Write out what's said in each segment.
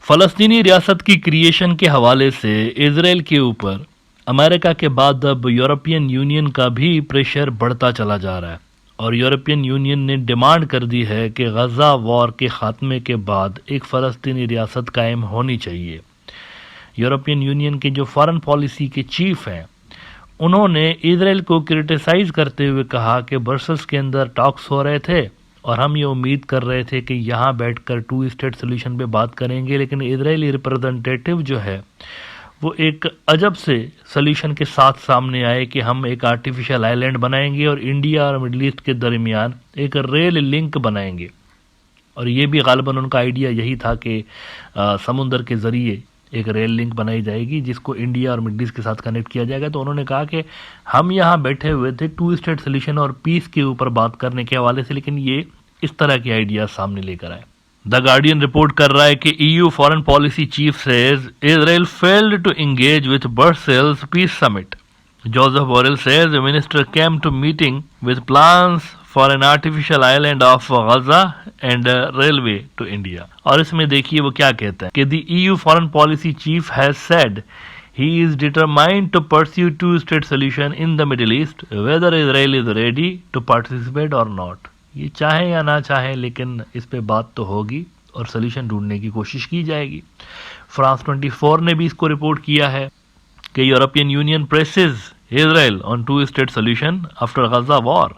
فلسطینی ریاست کی کریشن کے حوالے سے اسرائیل کے اوپر امریکہ کے بعد اب یورپین یونین کا بھی پریشر بڑھتا چلا جا رہا ہے، اور یورپین یونین نے ڈیمانڈ کر دی ہے کہ غزہ وار کے خاتمے کے بعد ایک فلسطینی ریاست قائم ہونی چاہیے۔ یورپین یونین کے جو فارن پالیسی کے چیف ہیں، انہوں نے اسرائیل کو کرٹیسائز کرتے ہوئے کہا کہ برسلز کے اندر ٹاکس ہو رہے تھے اور ہم یہ امید کر رہے تھے کہ یہاں بیٹھ کر 2 اسٹیٹ سولوشن پہ بات کریں گے، لیکن اسرائیلی ریپرزنٹیٹیو جو ہے وہ ایک عجب سے سولوشن کے ساتھ سامنے آئے کہ ہم ایک آرٹیفیشل آئی لینڈ بنائیں گے اور انڈیا اور مڈل ایسٹ کے درمیان ایک ریل لنک بنائیں گے، اور یہ بھی غالباً ان کا آئیڈیا یہی تھا کہ سمندر کے ذریعے ایک ریل لنک بنائی جائے گی جس کو انڈیا اور مڈل ایسٹ کے ساتھ کنیکٹ کیا جائے گا۔ تو انہوں نے کہا کہ ہم یہاں بیٹھے ہوئے تھے 2 اسٹیٹ سولوشن اور پیس کے اوپر بات کرنے کے حوالے سے، لیکن یہ اس طرح کے آئیڈیا سامنے لے کر آئے۔ دا گارڈین رپورٹ کر رہا ہے کہ EU foreign policy chief says Israel failed to engage with Brussels peace summit. Joseph Borrell says the minister came to meeting with plans for an artificial island of Gaza and a railway to India. اور اس میں دیکھیے وہ کیا کہتا ہے کہ the EU foreign policy chief has said he is determined to pursue 2-state solution in the Middle East whether Israel is ready to participate or not. یہ چاہیں یا نہ چاہیں لیکن اس پہ بات تو ہوگی اور سولوشن ڈھونڈنے کی کوشش کی جائے گی۔ فرانس 24 نے بھی اس کو رپورٹ کیا ہے کہ European Union presses Israel on 2-state solution after Gaza war.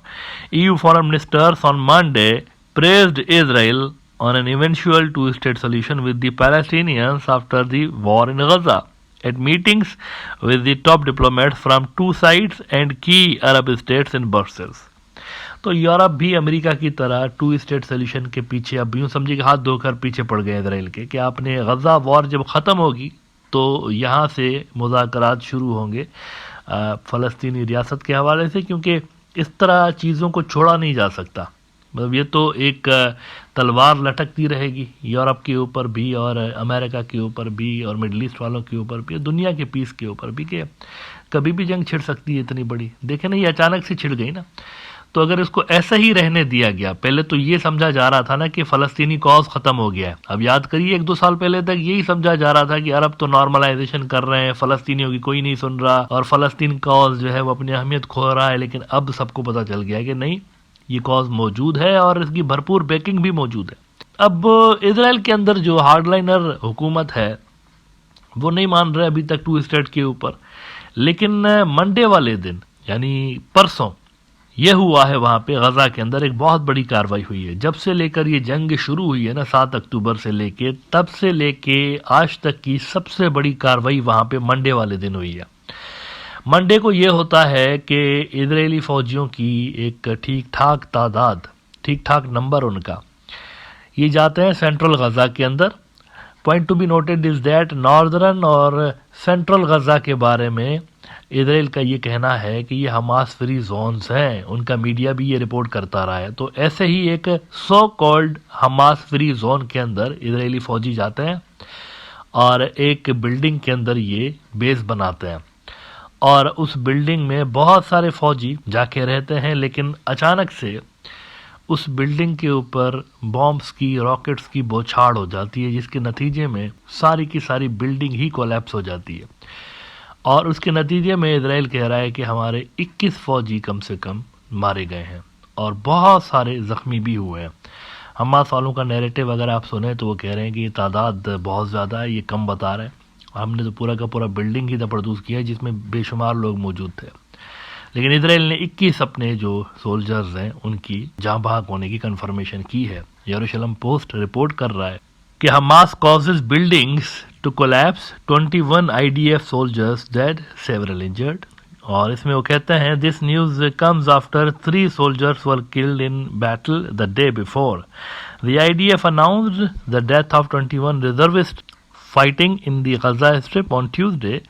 EU foreign ministers on Monday praised Israel on an eventual 2-state solution with the Palestinians after the war in Gaza at meetings with the top diplomats from 2 sides and key Arab states in Brussels. تو Europe بھی امریکہ کی طرح 2 state solution کے پیچھے اب یوں سمجھے کہ ہاتھ دھو کر پیچھے پڑ گئے اسرائیل کے کہ آپ نے غزہ وار جب ختم ہوگی تو یہاں سے مذاکرات شروع ہوں گے فلسطینی ریاست کے حوالے سے، کیونکہ اس طرح چیزوں کو چھوڑا نہیں جا سکتا۔ مطلب یہ تو ایک تلوار لٹکتی رہے گی یورپ کے اوپر بھی اور امریکہ کے اوپر بھی اور مڈل ایسٹ والوں کے اوپر بھی، دنیا کے پیس کے اوپر بھی، کہ کبھی بھی جنگ چھڑ سکتی ہے اتنی بڑی۔ دیکھیں نا، یہ اچانک سے چھڑ گئی نا، تو اگر اس کو ایسا ہی رہنے دیا گیا، پہلے تو یہ سمجھا جا رہا تھا نا کہ فلسطینی کاز ختم ہو گیا ہے، اب یاد کریے 1-2 سال پہلے تک یہی سمجھا جا رہا تھا کہ عرب تو نارملائزیشن کر رہے ہیں، فلسطینیوں کی کوئی نہیں سن رہا اور فلسطین کاز جو ہے وہ اپنی اہمیت کھو رہا ہے، لیکن اب سب کو پتہ چل گیا ہے کہ نہیں، یہ کاز موجود ہے اور اس کی بھرپور بیکنگ بھی موجود ہے۔ اب اسرائیل کے اندر جو ہارڈ لائنر حکومت ہے وہ نہیں مان رہے ابھی تک 2 اسٹیٹ کے اوپر، لیکن منڈے والے دن یعنی پرسوں یہ ہوا ہے وہاں پہ غزہ کے اندر ایک بہت بڑی کاروائی ہوئی ہے۔ جب سے لے کر یہ جنگ شروع ہوئی ہے نا 7 اکتوبر سے لے کے، تب سے لے کے آج تک کی سب سے بڑی کاروائی وہاں پہ منڈے والے دن ہوئی ہے۔ منڈے کو یہ ہوتا ہے کہ اسرائیلی فوجیوں کی ایک ٹھیک ٹھاک تعداد، ٹھیک ٹھاک نمبر ان کا، یہ جاتے ہیں سینٹرل غزہ کے اندر۔ Point to be noted is that northern اور سینٹرل غزہ کے بارے میں اسرائیل کا یہ کہنا ہے کہ یہ حماس فری زونز ہیں، ان کا میڈیا بھی یہ رپورٹ کرتا رہا ہے۔ تو ایسے ہی ایک so called Hamas free zone کے اندر اسرائیلی فوجی جاتے ہیں اور ایک بلڈنگ کے اندر یہ بیس بناتے ہیں، اور اس بلڈنگ میں بہت سارے فوجی جا کے رہتے ہیں، لیکن اچانک سے اس بلڈنگ کے اوپر بامبس کی، راکٹس کی بوچھاڑ ہو جاتی ہے، جس کے نتیجے میں ساری کی ساری بلڈنگ ہی کولیپس ہو جاتی ہے، اور اس کے نتیجے میں اسرائیل کہہ رہا ہے کہ ہمارے 21 فوجی کم سے کم مارے گئے ہیں اور بہت سارے زخمی بھی ہوئے ہیں۔ حماس والوں کا نیریٹو اگر آپ سنیں تو وہ کہہ رہے ہیں کہ یہ تعداد بہت زیادہ ہے، یہ کم بتا رہے ہیں، ہم نے تو پورا کا پورا بلڈنگ ہی تپردوز کیا ہے جس میں بے شمار لوگ موجود تھے، لیکن اسرائیل نے 21 اپنے جو سولجرز ہیں ان کی جاں بحق ہونے کی کنفرمیشن کی ہے۔ یروشلم پوسٹ رپورٹ کر رہا ہے کہ Hamas causes buildings to collapse, 21 IDF soldiers dead, several injured. اور اس میں وہ کہتے ہیں this news comes after 3 soldiers were killed in battle the day before. The IDF announced the death of 21 reservists fighting in the Gaza Strip on Tuesday.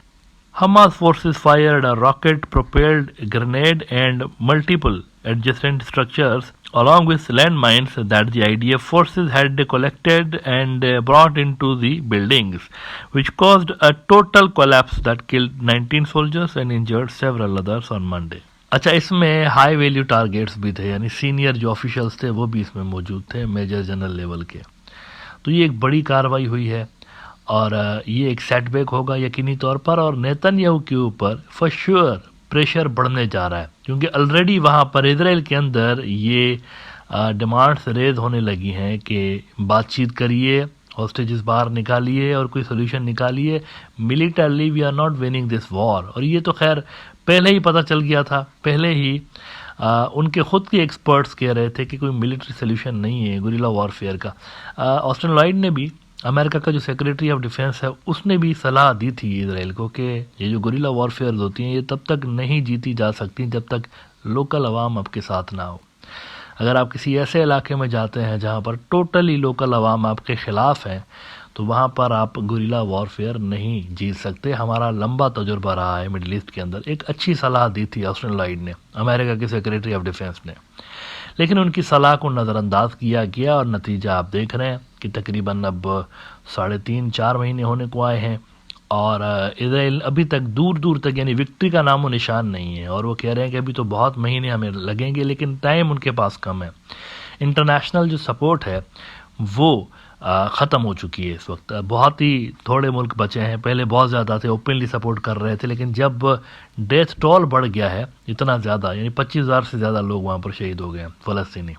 Hamas forces fired a rocket-propelled grenade and multiple adjacent structures along with landmines that the IDF forces had collected and brought into the buildings, which caused a total collapse that killed 19 soldiers and injured several others on Monday. اچھا، اس میں high value targets بھی تھے، یعنی senior جو officials تھے وہ بھی اس میں موجود تھے، میجر جنرل لیول کے۔ تو یہ ایک بڑی کاروائی ہوئی ہے، اور یہ ایک سیٹ بیک ہوگا یقینی طور پر، اور نیتن یاہو کے اوپر فور شیور پریشر بڑھنے جا رہا ہے، کیونکہ آلریڈی وہاں پر اسرائیل کے اندر یہ ڈیمانڈس ریز ہونے لگی ہیں کہ بات چیت کریے، ہاسٹیجز باہر نکالیے اور کوئی سولوشن نکالیے، militarily we are not winning this war. اور یہ تو خیر پہلے ہی پتہ چل گیا تھا، پہلے ہی ان کے خود کے ایکسپرٹس کہہ رہے تھے کہ کوئی ملٹری سولوشن نہیں ہے گوریلا وارفیئر کا۔ آسٹن لائیڈ نے بھی، امریکہ کا جو سیکریٹری آف ڈیفینس ہے، اس نے بھی صلاح دی تھی اسرائیل کو کہ یہ جو گوریلا وارفیئرز ہوتی ہیں یہ تب تک نہیں جیتی جا سکتی جب تک لوکل عوام آپ کے ساتھ نہ ہو۔ اگر آپ کسی ایسے علاقے میں جاتے ہیں جہاں پر ٹوٹلی لوکل عوام آپ کے خلاف ہیں تو وہاں پر آپ گوریلا وارفیئر نہیں جیت سکتے۔ ہمارا لمبا تجربہ رہا ہے مڈل ایسٹ کے اندر۔ ایک اچھی صلاح دی تھی آسٹن لائیڈ نے، امریکہ کے سیکریٹری آف ڈیفینس نے، لیکن ان کی صلاح کو نظر انداز کیا گیا اور نتیجہ آپ دیکھ رہے ہیں کہ تقریباً اب 3.5-4 مہینے ہونے کو آئے ہیں اور اسرائیل ابھی تک دور دور تک یعنی وکٹری کا نام و نشان نہیں ہے، اور وہ کہہ رہے ہیں کہ ابھی تو بہت مہینے ہمیں لگیں گے، لیکن ٹائم ان کے پاس کم ہے۔ انٹرنیشنل جو سپورٹ ہے وہ ختم ہو چکی ہے اس وقت، بہت ہی تھوڑے ملک بچے ہیں، پہلے بہت زیادہ تھے، اوپنلی سپورٹ کر رہے تھے، لیکن جب ڈیتھ ٹول بڑھ گیا ہے اتنا زیادہ، یعنی 25,000 سے زیادہ لوگ وہاں پر شہید ہو گئے ہیں فلسطینی،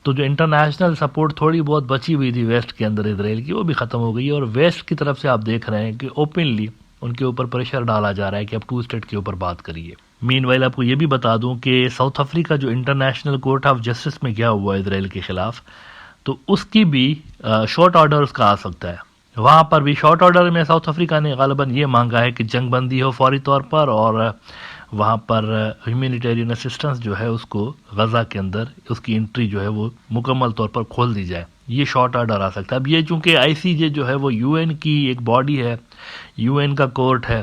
تو جو انٹرنیشنل سپورٹ تھوڑی بہت بچی ہوئی تھی ویسٹ کے اندر اسرائیل کی، وہ بھی ختم ہو گئی ہے، اور ویسٹ کی طرف سے آپ دیکھ رہے ہیں کہ اوپنلی ان کے اوپر پریشر ڈالا جا رہا ہے کہ اب 2 اسٹیٹ کے اوپر بات کریے۔ مین وائل آپ کو یہ بھی بتا دوں کہ ساؤتھ افریقہ جو انٹرنیشنل کورٹ آف جسٹس میں گیا ہوا ہے اسرائیل کے خلاف، تو اس کی بھی شارٹ آرڈر اس کا آ سکتا ہے۔ وہاں پر بھی شارٹ آرڈر میں ساؤتھ افریقہ نے غالباً یہ مانگا ہے کہ جنگ بندی ہو فوری طور پر، اور وہاں پر ہیومینیٹیرین اسسٹنس جو ہے اس کو غزہ کے اندر اس کی انٹری جو ہے وہ مکمل طور پر کھول دی جائے، یہ شارٹ آرڈر آ سکتا ہے۔ اب یہ چونکہ آئی سی جے جو ہے وہ یو این کی ایک باڈی ہے، یو این کا کورٹ ہے،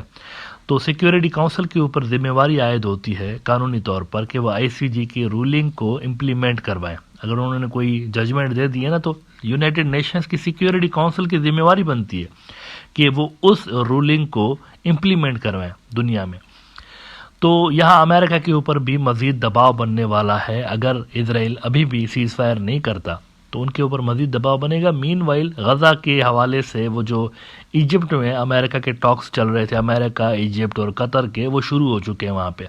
تو سیکیورٹی کونسل کے اوپر ذمہ داری عائد ہوتی ہے قانونی طور پر کہ وہ آئی سی جی کی رولنگ کو امپلیمنٹ کروائیں۔ اگر انہوں نے کوئی ججمنٹ دے دی ہے نا تو یونائٹڈ نیشنز کی سیکیورٹی کونسل کی ذمہ داری بنتی ہے کہ وہ اس رولنگ کو امپلیمنٹ کروائیں دنیا میں۔ تو یہاں امریکہ کے اوپر بھی مزید دباؤ بننے والا ہے، اگر اسرائیل ابھی بھی سیز فائر نہیں کرتا تو ان کے اوپر مزید دباؤ بنے گا۔ مین وائل غزہ کے حوالے سے وہ جو ایجپٹ میں امریکہ کے ٹاکس چل رہے تھے، امریکہ، ایجپٹ اور قطر کے، وہ شروع ہو چکے ہیں وہاں پہ،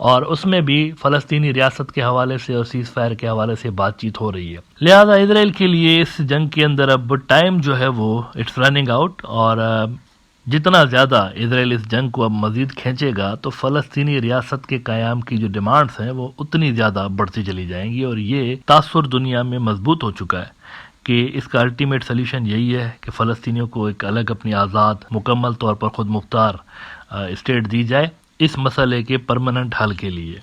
اور اس میں بھی فلسطینی ریاست کے حوالے سے اور سیز فائر کے حوالے سے بات چیت ہو رہی ہے۔ لہذا اسرائیل کے لیے اس جنگ کے اندر اب ٹائم جو ہے وہ اٹس رننگ آؤٹ، اور جتنا زیادہ اسرائیل اس جنگ کو اب مزید کھینچے گا تو فلسطینی ریاست کے قیام کی جو ڈیمانڈز ہیں وہ اتنی زیادہ بڑھتی چلی جائیں گی، اور یہ تاثر دنیا میں مضبوط ہو چکا ہے کہ اس کا الٹیمیٹ سلیوشن یہی ہے کہ فلسطینیوں کو ایک الگ اپنی آزاد مکمل طور پر خود مختار اسٹیٹ دی جائے اس مسئلے کے پرماننٹ حل کے لیے۔